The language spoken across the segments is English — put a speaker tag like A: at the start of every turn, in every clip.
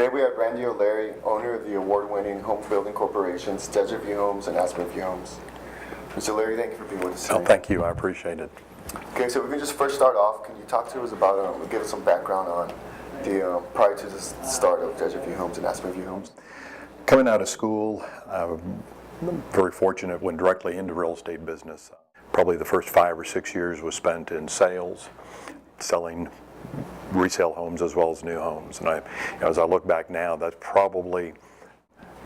A: Today we have Randy O'Leary, owner of the award-winning home building corporations, Desert View Homes and Aspen View Homes. Mr. O'Leary, thank you for being with us today.
B: Oh, thank you. I appreciate it.
A: Okay, so we can just first start off. Can you talk to us about, give us some background on the prior to the start of Desert View Homes and Aspen View Homes?
B: Coming out of school, very fortunate, went directly into real estate business. Probably the first 5 or 6 years was spent in sales, selling resale homes as well as new homes. And as I look back now, that probably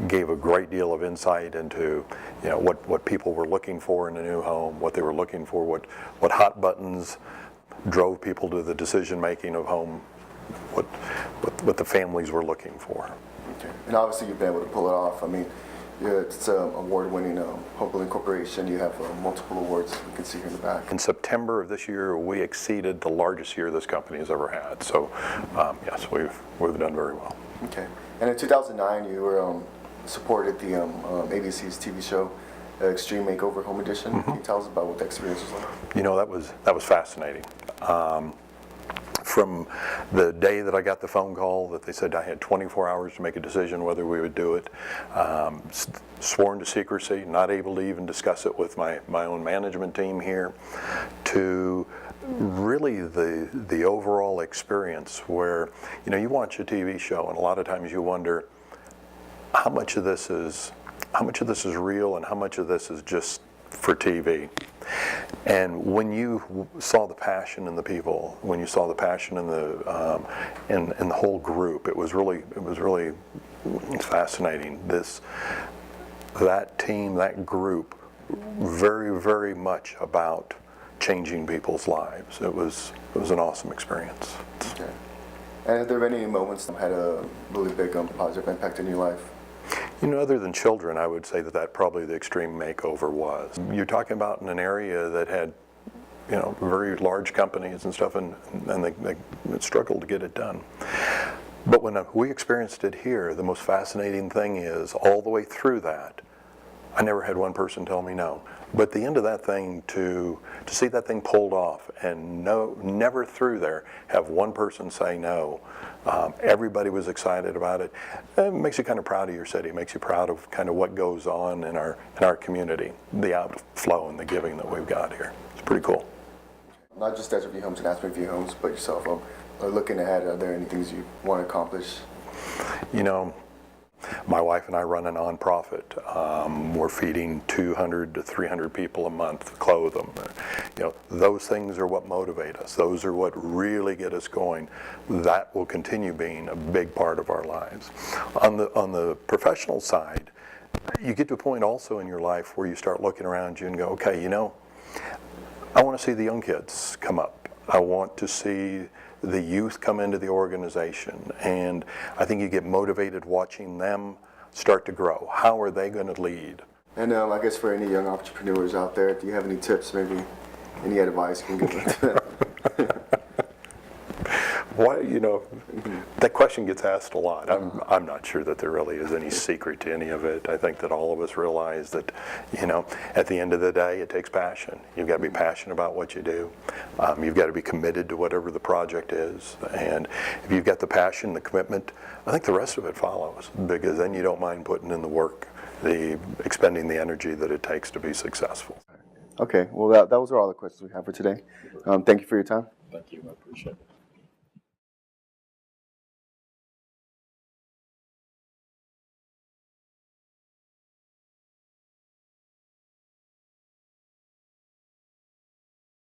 B: gave a great deal of insight into what people were looking for in a new home, what they were looking for, what hot buttons drove people to the decision making of home, what the families were looking for.
A: Okay. And obviously you've been able to pull it off. I mean, it's an award-winning home building corporation. You have multiple awards we can see here in the back.
B: In September of this year, we exceeded the largest year this company has ever had. So yes, we've done very well.
A: Okay. And in 2009, you were supported the ABC's TV show, Extreme Makeover Home Edition. Mm-hmm. Can you tell us about what the experience was like?
B: That was fascinating. From the day that I got the phone call that they said I had 24 hours to make a decision whether we would do it, sworn to secrecy, not able to even discuss it with my own management team here, to really the overall experience where you watch a TV show and a lot of times you wonder how much of this is real and how much of this is just for TV. And when you saw the passion in the people, when you saw the passion in the whole group, it was really fascinating. That team, that group, very, very much about changing people's lives. It was an awesome experience.
A: Okay. And have there been any moments that had a really big positive impact in your life?
B: Other than children, I would say that probably the Extreme Makeover was. You're talking about in an area that had, very large companies and stuff, and they struggled to get it done. But when we experienced it here, the most fascinating thing is all the way through that, I never had one person tell me no. But at the end of that thing, to see that thing pulled off and never through there have one person say no. Everybody was excited about it. It makes you kind of proud of your city. It makes you proud of kind of what goes on in our community, the outflow and the giving that we've got here. It's pretty cool.
A: Not just Desert View Homes and Aspen View Homes, but yourself. Looking ahead, are there any things you want to accomplish?
B: My wife and I run a nonprofit. We're feeding 200 to 300 people a month, clothe them. Those things are what motivate us. Those are what really get us going. That will continue being a big part of our lives. On the professional side, you get to a point also in your life where you start looking around you and go, okay, I want to see the young kids come up. I want to see the youth come into the organization, and I think you get motivated watching them start to grow. How are they going to lead? And
A: I guess for any young entrepreneurs out there, do you have any tips, maybe any advice you can give them?
B: Why, that question gets asked a lot. I'm not sure that there really is any secret to any of it. I think that all of us realize that, at the end of the day, it takes passion. You've got to be passionate about what you do. You've got to be committed to whatever the project is. And if you've got the passion, the commitment, I think the rest of it follows, because then you don't mind putting in the work, expending the energy that it takes to be successful.
A: Okay, well, those are all the questions we have for today. Thank you for your time.
B: Thank you. I appreciate it.